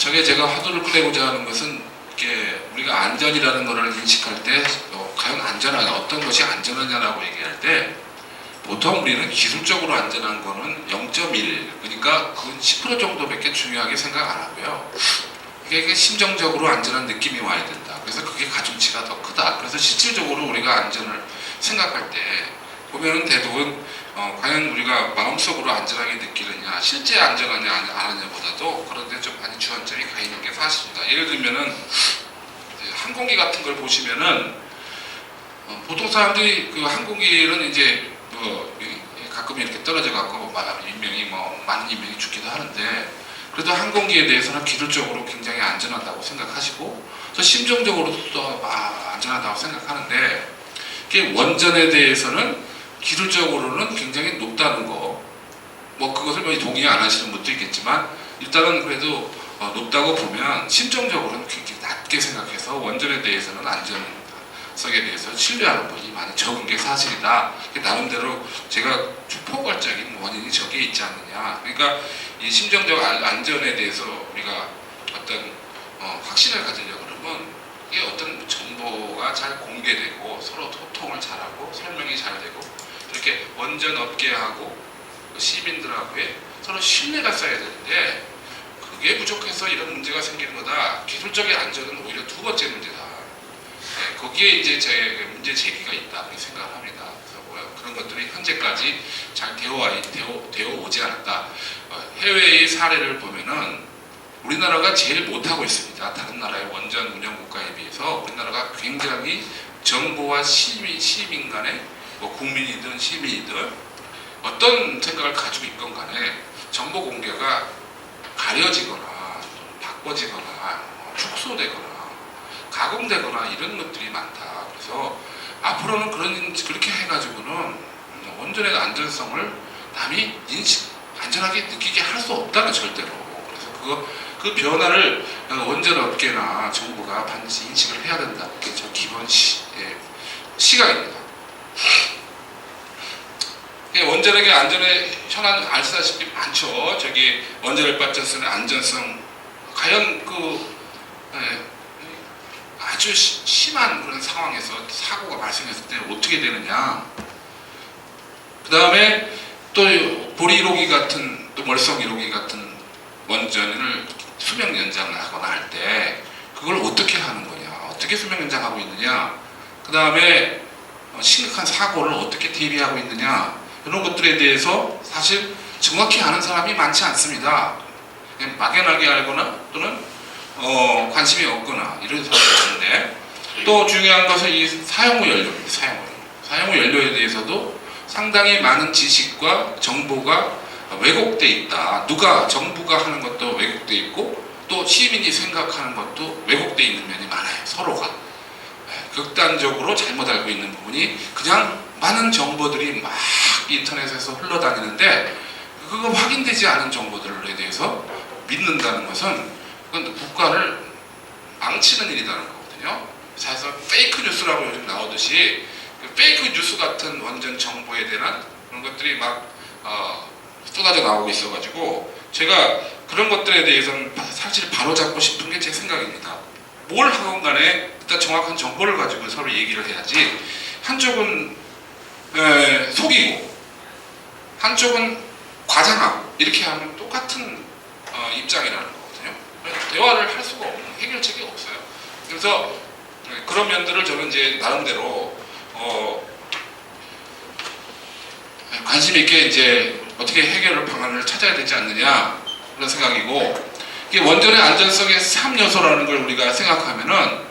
저게 제가 화두를 꺼내고자 하는 것은 이렇게 우리가 안전이라는 것을 인식할 때 과연 안전하냐, 어떤 것이 안전하냐라고 얘기할 때 보통 우리는 기술적으로 안전한 거는 0.1, 그러니까 그건 10% 정도밖에 중요하게 생각 안 하고요. 이게 심정적으로 안전한 느낌이 와야 된다. 그래서 그게 가중치가 더 크다. 그래서 실질적으로 우리가 안전을 생각할 때 보면은 대부분 과연 우리가 마음속으로 안전하게 느끼느냐, 실제 안전하냐 안 하냐보다도 그런데 좀 많이 주안점이 가 있는 게 사실입니다. 예를 들면은 항공기 같은 걸 보시면은 보통 사람들이 그 항공기는 이제 가끔 이렇게 떨어져 갖고 많은 인명이 죽기도 하는데, 그래도 항공기에 대해서는 기술적으로 굉장히 안전하다고 생각하시고 저 심정적으로도 또 안전하다고 생각하는데, 이게 원전에 대해서는 기술적으로는 굉장히 높다는 거, 그것을 동의 안 하시는 분도 있겠지만 일단은 그래도 높다고 보면 심정적으로는 굉장히 낮게 생각해서 원전에 대해서는 안전성에 대해서 신뢰하는 분이 많이 적은 게 사실이다. 나름대로 제가 포괄적인 원인이 저기에 있지 않느냐. 그러니까 이 심정적 안전에 대해서 우리가 어떤 확신을 가지려고 그러면 이게 어떤 정보가 잘 공개되고 서로 소통을 잘하고 설명이 잘 되고 이렇게 원전 업계하고 시민들하고의 서로 신뢰가 쌓여야 되는데, 그게 부족해서 이런 문제가 생기는 거다. 기술적인 안전은 오히려 두 번째 문제다. 거기에 이제 제 문제 제기가 있다 그렇게 생각을 합니다. 그래서 그런 것들이 현재까지 잘 되어 오지 않았다. 해외의 사례를 보면은 우리나라가 제일 못하고 있습니다. 다른 나라의 원전 운영 국가에 비해서 우리나라가 굉장히 정부와 시민 간에 국민이든 시민이든 어떤 생각을 가지고 있건 간에 정보 공개가 가려지거나 바꿔지거나 축소되거나 가공되거나 이런 것들이 많다. 그래서 앞으로는 그렇게 해가지고는 원전의 안전성을 남이 안전하게 느끼게 할 수 없다는, 절대로. 그래서 그 변화를 원전 업계나 정부가 반드시 인식을 해야 된다. 그게 저 기본 시각입니다. 원전에게 안전에 현안 아시다시피 많죠. 저기 원자력 발전소의 안전성, 과연 아주 심한 그런 상황에서 사고가 발생했을 때 어떻게 되느냐. 그 다음에 또 보리 1호기 같은, 또 월성 1호기 같은 원전을 수명 연장을 하거나 할 때 그걸 어떻게 하는 거냐, 어떻게 수명 연장하고 있느냐, 그 다음에 심각한 사고를 어떻게 대비하고 있느냐, 이런 것들에 대해서 사실 정확히 아는 사람이 많지 않습니다. 그냥 막연하게 알거나 또는 관심이 없거나 이런 사람이 있는데, 또 중요한 것은 이 사용 후 연료입니다. 사용 후 연료에 대해서도 상당히 많은 지식과 정보가 왜곡돼 있다. 정부가 하는 것도 왜곡돼 있고 또 시민이 생각하는 것도 왜곡돼 있는 면이 많아요. 서로가 극단적으로 잘못 알고 있는 부분이, 그냥 많은 정보들이 막 인터넷에서 흘러다니는데 그거 확인되지 않은 정보들에 대해서 믿는다는 것은 그건 국가를 망치는 일이라는 거거든요. 그래서 페이크 뉴스라고 요즘 나오듯이 그 페이크 뉴스 같은 원전 정보에 대한 그런 것들이 막 쏟아져 나오고 있어가지고, 제가 그런 것들에 대해서는 사실 바로잡고 싶은 게 제 생각입니다. 뭘 하건 간에 일단 정확한 정보를 가지고 서로 얘기를 해야지, 한쪽은 속이고 한쪽은 과장하고 이렇게 하면 똑같은 입장이라는 거거든요. 대화를 할 수가 없는, 해결책이 없어요. 그래서 그런 면들을 저는 이제 나름대로 관심 있게 이제 어떻게 해결 방안을 찾아야 되지 않느냐 그런 생각이고, 이게 원전의 안전성의 3요소라는 걸 우리가 생각하면은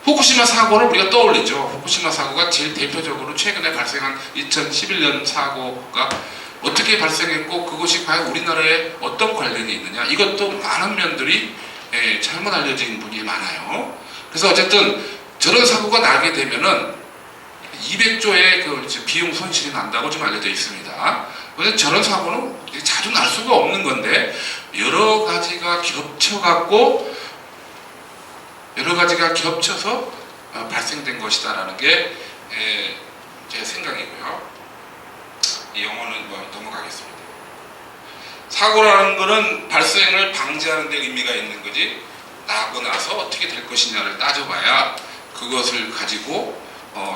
후쿠시마 사고를 우리가 떠올리죠. 후쿠시마 사고가 제일 대표적으로 최근에 발생한 2011년 사고가 어떻게 발생했고 그것이 과연 우리나라에 어떤 관련이 있느냐, 이것도 많은 면들이 잘못 알려진 분이 많아요. 그래서 어쨌든 저런 사고가 나게 되면은 200조의 그 비용 손실이 난다고 좀 알려져 있습니다. 그래서 저런 사고는 자주 날 수가 없는 건데 여러 가지가 겹쳐서 발생된 것이다라는 게 제 생각이고요. 이 영어는 넘어가겠습니다. 사고라는 거는 발생을 방지하는 데 의미가 있는 거지, 나고 나서 어떻게 될 것이냐를 따져봐야 그것을 가지고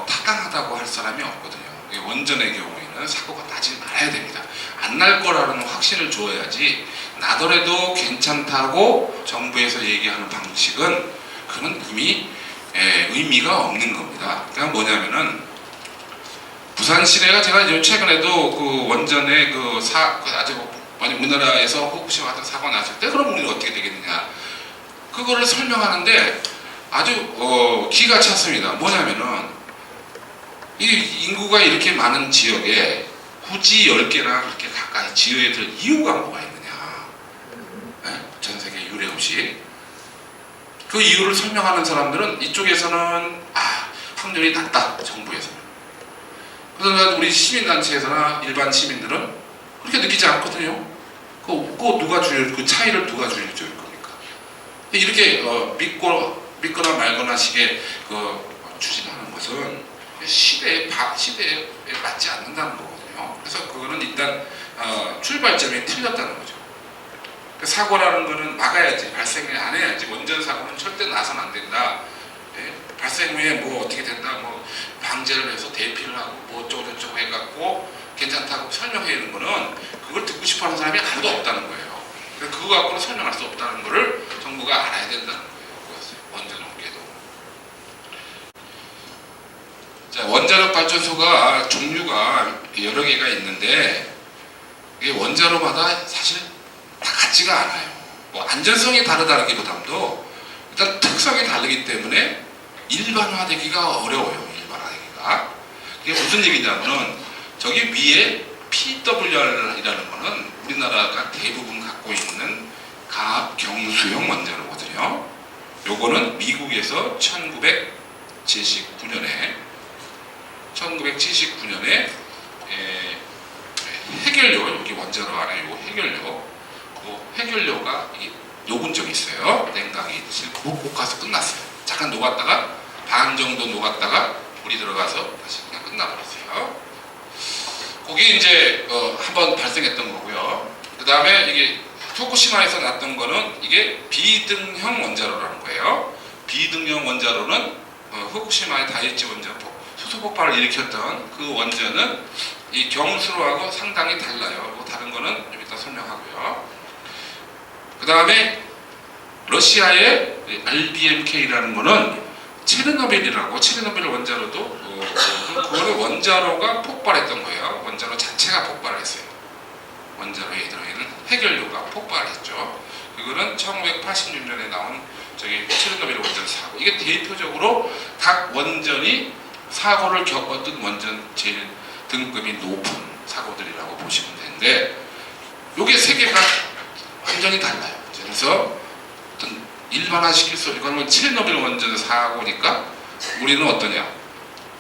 타당하다고 할 사람이 없거든요. 원전의 경우에는 사고가 나지 말아야 됩니다. 안 날 거라는 확신을 줘야지, 나더라도 괜찮다고 정부에서 얘기하는 방식은 그건 이미 의미가 없는 겁니다. 그러니까 뭐냐면은, 부산 시내가 제가 최근에도 그 원전의 아주 많이 우리나라에서 후쿠시마 같은 사고가 났을 때 그럼 우리는 어떻게 되겠느냐, 그거를 설명하는데 아주 기가 찼습니다. 뭐냐면은, 이 인구가 이렇게 많은 지역에 굳이 10개나 그렇게 가까이 지어야 될 이유가 뭐가 있느냐, 전 세계 유례 없이. 그 이유를 설명하는 사람들은 이쪽에서는 확률이 낮다, 정부에서는. 그래서 우리 시민단체에서나 일반 시민들은 그렇게 느끼지 않거든요. 그 차이를 누가 줄 겁니까? 이렇게 믿거나 말거나 식의 추진하는 것은 시대에 맞지 않는다는 거거든요. 그래서 그거는 일단 출발점이 틀렸다는 거죠. 사고라는 거는 막아야지, 발생을 안 해야지. 원전 사고는 절대 나서는 안 된다. 발생 후에 뭐 어떻게 된다, 뭐 방제를 해서 대피를 하고 뭐 어쩌고 저쩌고 해갖고 괜찮다고 설명해주는 거는, 그걸 듣고 싶어하는 사람이 아무도 없다는 거예요. 그거 갖고는 설명할 수 없다는 거를 정부가 알아야 된다는 거예요. 원전 업계도. 자, 원자력 발전소가 종류가 여러 개가 있는데, 이게 원자로마다 사실 다 같지가 않아요. 뭐 안전성이 다르다기보다도 일단 특성이 다르기 때문에 일반화되기가 어려워요. 일반화되기가. 그게 무슨 얘기냐면은, 저기 위에 PWR이라는 거는 우리나라가 대부분 갖고 있는 가압 경수형 원자로거든요. 요거는 미국에서 1979년에 해결료, 여기 원자로 안에 요 해결료가 녹은 적이 있어요. 냉각이 못 가서 끝났어요. 잠깐 녹았다가 반 정도 녹았다가 물이 들어가서 다시 그냥 끝나버렸어요. 거기 이제 한번 발생했던 거고요. 그 다음에 이게 후쿠시마에서 났던 거는 이게 비등형 원자로라는 거예요. 비등형 원자로는 후쿠시마의 다이치 원전 수소 폭발을 일으켰던 그 원전은 이 경수로하고 상당히 달라요. 다른 거는 좀 이따 설명하고요. 그 다음에 러시아의 RBMK라는 거는 체르노빌 원자로도 그거는 원자로가 폭발했던 거예요. 원자로 자체가 폭발했어요. 원자로에 들어있는 해결료가 폭발했죠. 그거는 1986년에 나온 체르노빌 원전 사고. 이게 대표적으로 각 원전이 사고를 겪었던 원전 제일 등급이 높은 사고들이라고 보시면 되는데, 요게 세 개가 완전히 달라요. 그래서 어떤 일반화시킬 수, 이거는 체르노빌 원전 사고니까 우리는 어떠냐,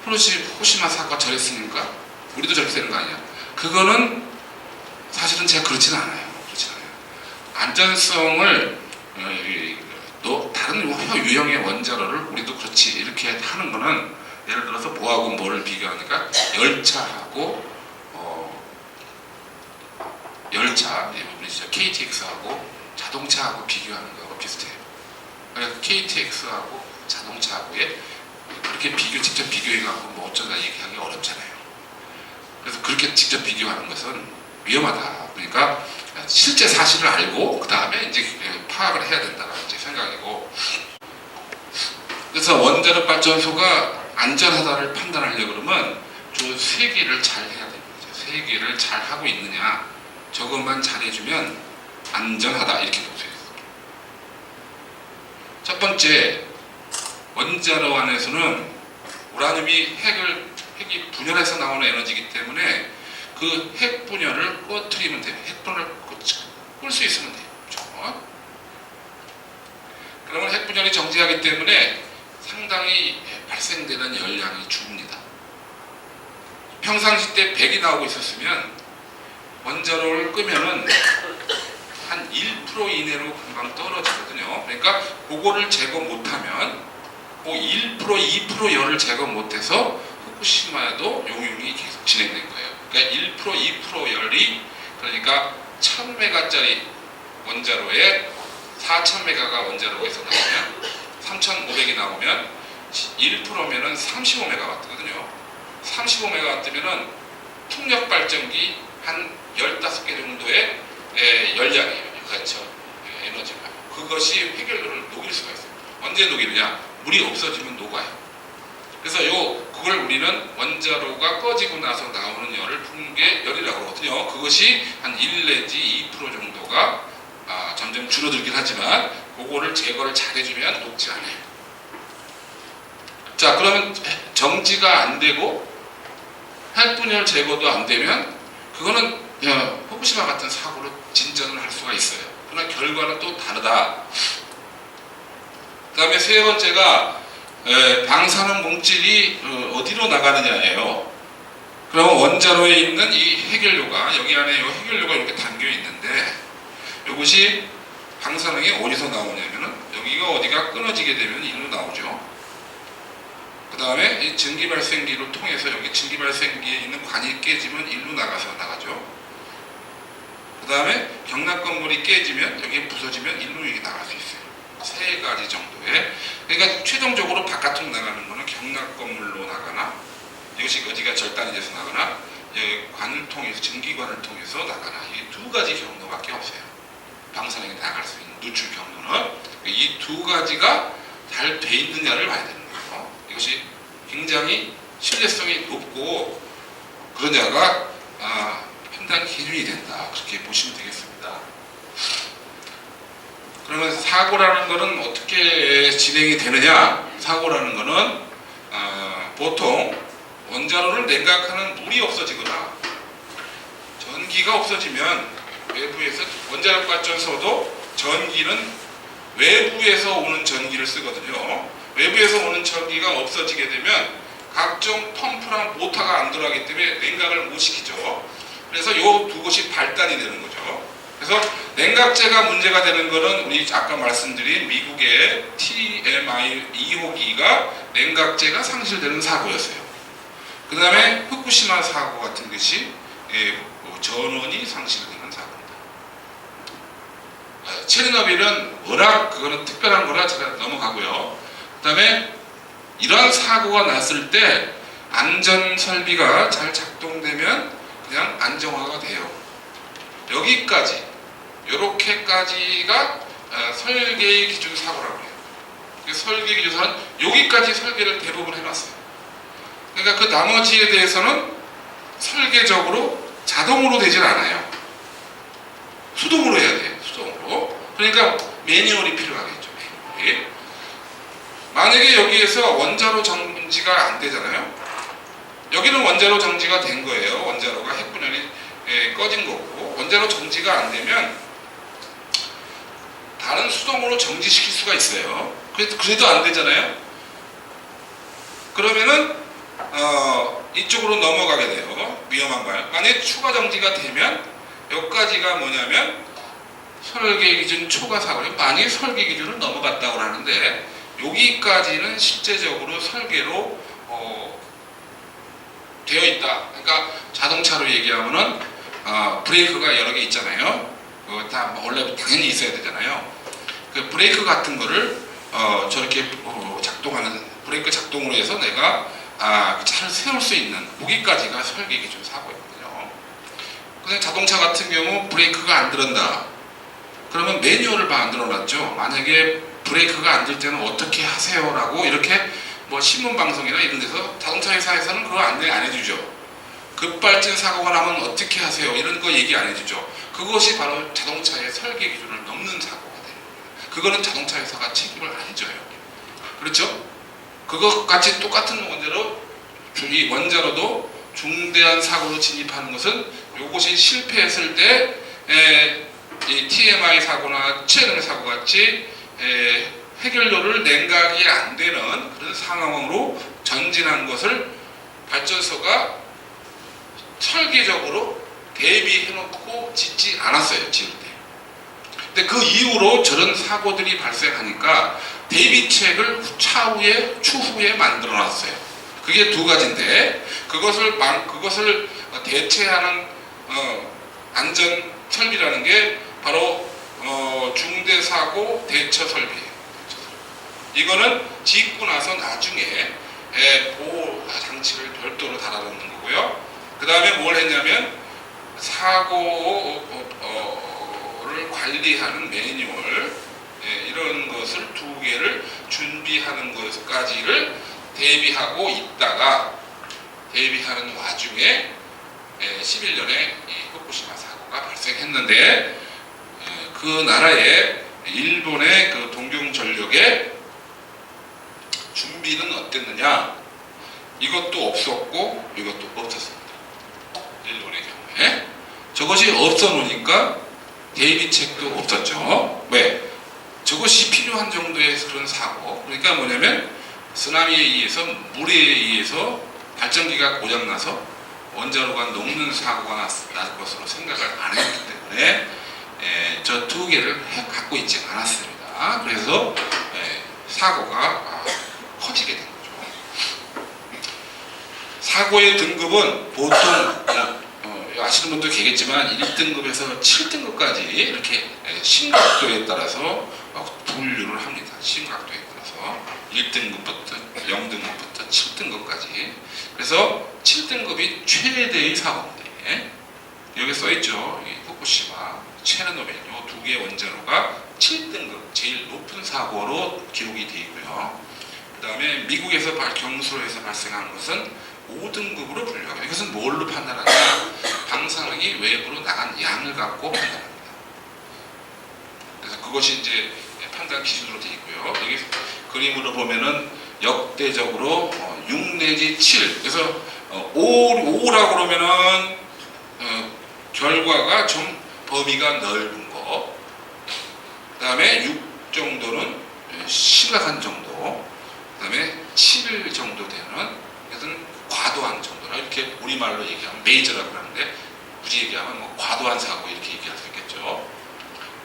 후쿠시마 사고가 저랬으니까 우리도 저렇게 되는 거 아니야. 그거는 사실은 제가 그렇지는 않아요. 안전성을 또 다른 유형의 원자로를 우리도 그렇지 이렇게 하는 거는, 예를 들어서 뭐하고 뭐를 비교하니까 열차, KTX하고 자동차하고 비교하는 거하고 비슷해요. 그러니까 KTX하고 자동차하고의 그렇게 직접 비교해갖고 뭐 어쩌다 얘기하기 어렵잖아요. 그래서 그렇게 직접 비교하는 것은 위험하다. 그러니까 실제 사실을 알고 그 다음에 이제 파악을 해야 된다는 제 생각이고, 그래서 원자력 발전소가 안전하다를 판단하려고 그러면 저 세 개를 잘 해야 됩니다. 세 개를 잘 하고 있느냐, 저것만 잘해주면 안전하다 이렇게 보세요. 첫 번째, 원자로 안에서는 우라늄이 핵이 분열해서 나오는 에너지이기 때문에 그 핵 분열을 꺼트리면 돼요. 핵 분열을 끌 수 있으면 돼요. 그렇죠? 그러면 핵 분열이 정지하기 때문에 상당히 발생되는 열량이 줍니다. 평상시 때 100이 나오고 있었으면 원자로를 끄면은 한 1% 이내로 금방 떨어지거든요. 그러니까 그거를 제거 못하면 그 1%, 2% 열을 제거 못해서 후쿠시마에도 용융이 계속 진행된 거예요. 그러니까 1%, 2% 열이, 그러니까 1000메가짜리 원자로에 4000메가가 원자로에서 나오면 3500이 나오면 1%면은 35메가와트거든요. 35메가와트면은 풍력 발전기 한 15개 정도의 열량이에요. 그렇죠. 에너지가. 그것이 해결료를 녹일 수가 있어요. 언제 녹이느냐? 물이 없어지면 녹아요. 그래서 그걸 우리는 원자로가 꺼지고 나서 나오는 열을 풍계 열이라고 하거든요. 그것이 한 1 내지 2% 정도가 점점 줄어들긴 하지만 그거를 제거를 잘 해주면 녹지 않아요. 자, 그러면 정지가 안 되고 핵분열 제거도 안 되면 그거는 후쿠시마 같은 사고로 진전을 할 수가 있어요. 그러나 결과는 또 다르다. 그 다음에 세 번째가 방사능 물질이 어디로 나가느냐예요. 그러면 원자로에 있는 이 해결료가 여기 안에 이 해결료가 이렇게 담겨 있는데 이것이 방사능이 어디서 나오냐면은 여기가 어디가 끊어지게 되면 이리로 나오죠. 그 다음에 이 증기발생기를 통해서 여기 증기발생기에 있는 관이 깨지면 일로 나가죠. 그 다음에 경락 건물이 깨지면 여기 부서지면 일로 이게 나갈 수 있어요. 세 가지 정도의. 그러니까 최종적으로 바깥으로 나가는 거는 경락 건물로 나가나 이것이 어디가 절단이 돼서 나가나 여기 관을 통해서 증기관을 통해서 나가나 이 두 가지 경로밖에 없어요. 방사능이 나갈 수 있는 누출 경로는 이 두 가지가 잘 돼 있느냐를 봐야 되는 거예요. 이것이 굉장히 신뢰성이 높고 그러냐가 판단 기준이 된다. 그렇게 보시면 되겠습니다. 그러면 사고라는 것은 어떻게 진행이 되느냐? 사고라는 것은 보통 원자로를 냉각하는 물이 없어지거나 전기가 없어지면 외부에서 원자력 발전소도 전기는 외부에서 오는 전기를 쓰거든요. 외부에서 오는 전기가 없어지게 되면 각종 펌프랑 모터가 안 돌아가기 때문에 냉각을 못 시키죠. 그래서 이 두 곳이 발단이 되는 거죠. 그래서 냉각제가 문제가 되는 것은 우리 아까 말씀드린 미국의 TMI 2호기가 냉각제가 상실되는 사고였어요. 그 다음에 후쿠시마 사고 같은 것이 전원이 상실되는 사고입니다. 체르노빌은 워낙 그거는 특별한 거라 제가 넘어가고요. 그 다음에 이러한 사고가 났을 때 안전 설비가 잘 작동되면 그냥 안정화가 돼요. 여기까지 요렇게까지가 설계의 기준 사고라고 해요. 설계 기준은 여기까지 설계를 대부분 해놨어요. 그러니까 그 나머지에 대해서는 설계적으로 자동으로 되질 않아요. 수동으로 해야 돼요. 수동으로. 그러니까 매뉴얼이 필요하겠죠. 매뉴얼이. 만약에 여기에서 원자로 정지가 안 되잖아요. 여기는 원자로 정지가 된 거예요. 원자로가 핵분열이 꺼진 거고 원자로 정지가 안 되면 다른 수동으로 정지시킬 수가 있어요. 그래도 안 되잖아요. 그러면은 이쪽으로 넘어가게 돼요. 위험한 거예요. 만약에 추가 정지가 되면 여기까지가 뭐냐면 설계 기준 초과 사고예요. 만약에 설계 기준을 넘어갔다고 하는데 여기까지는 실제적으로 설계로 되어 있다. 그러니까 자동차로 얘기하면은 브레이크가 여러 개 있잖아요. 다 원래 당연히 있어야 되잖아요. 그 브레이크 같은 거를 저렇게 작동하는 브레이크 작동으로 해서 내가 차를 세울 수 있는 거기까지가 설계 기준 사고였거든요. 근데 자동차 같은 경우 브레이크가 안 들었다. 그러면 매뉴얼을 만들어 놨죠. 만약에 브레이크가 안 들 때는 어떻게 하세요라고 이렇게 뭐 신문 방송이나 이런 데서 자동차 회사에서는 그거 안내 안 해주죠. 급발진 사고가 나면 어떻게 하세요? 이런 거 얘기 안 해주죠. 그것이 바로 자동차의 설계 기준을 넘는 사고가 돼요. 그거는 자동차 회사가 책임을 안 해줘요. 그렇죠? 그것 같이 똑같은 원자로 이 원자로도 중대한 사고로 진입하는 것은 이것이 실패했을 때 이 TMI 사고나 체르노빌 사고 같이 해결료를 냉각이 안 되는 그런 상황으로 전진한 것을 발전소가 설계적으로 대비해놓고 짓지 않았어요. 지을 때. 근데 그 이후로 저런 사고들이 발생하니까 대비책을 추후에 만들어놨어요. 그게 두 가지인데 그것을 대체하는 안전 설비라는 게 바로 중대사고 대처 설비예요. 이거는 짓고 나서 나중에 보호 장치를 별도로 달아놓는 거고요. 그 다음에 뭘 했냐면 사고를 관리하는 매뉴얼 이런 것을 2개를 준비하는 것까지를 대비하고 있다가 대비하는 와중에 11년에 후쿠시마 사고가 발생했는데 그 나라의 일본의 그 동경전력의 준비는 어땠느냐? 이것도 없었고 이것도 없었습니다. 일본의 경우에 저것이 없어 놓으니까 대비책도 없었죠. 왜? 저것이 필요한 정도의 그런 사고. 그러니까 뭐냐면 쓰나미에 의해서 물에 의해서 발전기가 고장나서 원자로가 녹는 사고가 날 것으로 생각을 안 했기 때문에 저 2개를 갖고 있지 않았습니다. 그래서 사고가 커지게 된 거죠. 사고의 등급은 보통 아시는 분도 계겠지만 1등급에서 7등급까지 이렇게 심각도에 따라서 분류를 합니다. 심각도에 따라서 1등급부터 0등급부터 7등급까지. 그래서 7등급이 최대의 사고인데 여기 써있죠. 후쿠시마, 체르노빌 이 2개 원자로가 7등급 제일 높은 사고로 기록이 되어 있고요. 그 다음에 미국에서 경수로에서 발생한 것은 5등급으로 분류하고, 이것은 뭘로 판단하냐? 방사능이 외부로 나간 양을 갖고 판단합니다. 그래서 그것이 이제 판단 기준으로 되어 있고요. 여기 그림으로 보면은 역대적으로 6 내지 7, 그래서 5라고 그러면은 결과가 좀 범위가 넓은 거, 그 다음에 6 정도는 심각한 정도, 그 다음에 7 정도 되는 것은 과도한 정도라, 이렇게 우리말로 얘기하면 메이저라고 하는데 굳이 얘기하면 뭐 과도한 사고 이렇게 얘기할 수 있겠죠.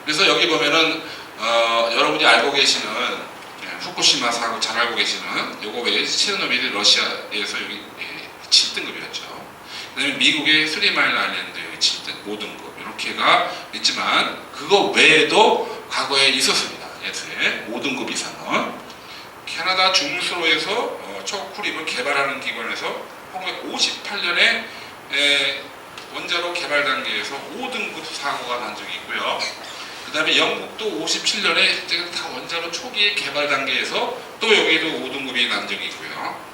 그래서 여기 보면은 여러분이 알고 계시는 후쿠시마 사고 잘 알고 계시는 요거 외에 체르노빌이 러시아에서 여기 7등급이었죠. 그 다음에 미국의 3마일 아일랜드 여기 7등, 5등급 이렇게가 있지만 그거 외에도 과거에 있었습니다. 예전에 5등급 이상은 캐나다 중수로에서 초크립을 개발하는 기관에서 1958년에 원자로 개발 단계에서 5등급 사고가 난 적이 있고요. 그 다음에 영국도 57년에 다 원자로 초기 개발 단계에서 또 여기도 5등급이 난 적이 있고요.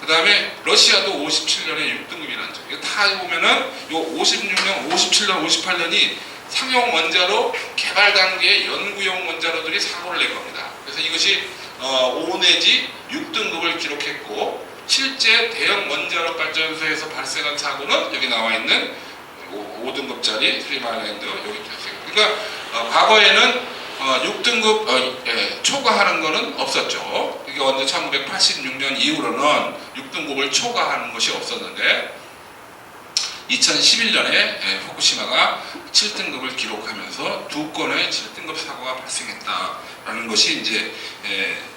그 다음에 러시아도 57년에 6등급이 난 적이 있고요. 다 보면은 요 56년, 57년, 58년이 상용 원자로 개발 단계의 연구용 원자로들이 사고를 낸 겁니다. 그래서 이것이 5 내지 6등급을 기록했고, 실제 대형 원자력 발전소에서 발생한 사고는 여기 나와 있는 5등급짜리 3마일랜드 여기 발생. 그러니까 과거에는 6등급 초과하는 것은 없었죠. 이게 언제 1986년 이후로는 6등급을 초과하는 것이 없었는데 2011년에 후쿠시마가 7등급을 기록하면서 2건의 7등급 사고가 발생했다라는 것이 이제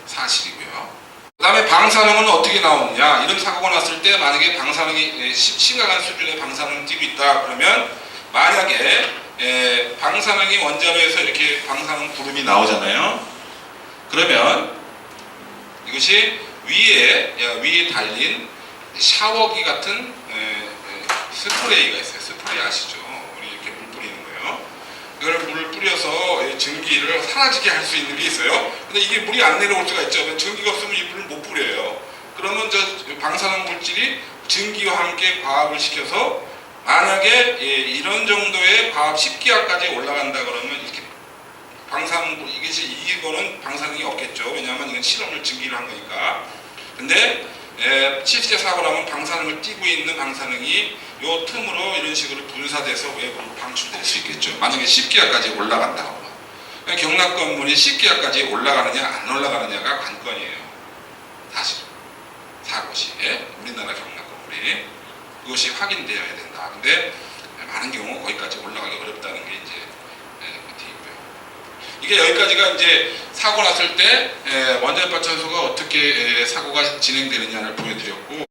사실이고요. 그 다음에 방사능은 어떻게 나오느냐? 이런 사고가 났을 때 만약에 방사능이 심각한 수준의 방사능이 띄고 있다 그러면, 만약에 방사능이 원자로에서 이렇게 방사능 구름이 나오잖아요. 그러면 이것이 위에 달린 샤워기 같은 스프레이가 있어요. 스프레이 아시죠? 우리 이렇게 물 뿌리는 거예요. 이걸 물을 뿌려서 증기를 사라지게 할 수 있는 게 있어요. 근데 이게 물이 안 내려올 수가 있죠. 증기가 없으면 이 물을 못 뿌려요. 그러면 저 방사능 물질이 증기와 함께 과합을 시켜서, 만약에 이런 정도의 과합 10기하까지 올라간다 그러면 이렇게 이거는 방사능이 없겠죠. 왜냐하면 이건 실험을 증기를 한 거니까. 근데 실제 사고라면 방사능을 띠고 있는 방사능이 요 틈으로 이런 식으로 분사돼서 외부로 방출될 수 있겠죠. 만약에 10기하까지 올라간다 그러면 경락 건물이 10기하까지 올라가느냐 안 올라가느냐가 관건이에요. 사실 사고 시에 우리나라 경락 건물이 그것이 확인되어야 된다. 근데 많은 경우 거기까지 올라가기 어렵다는 게 이제 끝에 있고요. 이게 여기까지가 이제 사고 났을 때 원자력 발전소가 어떻게 사고가 진행되느냐를 보여드렸고,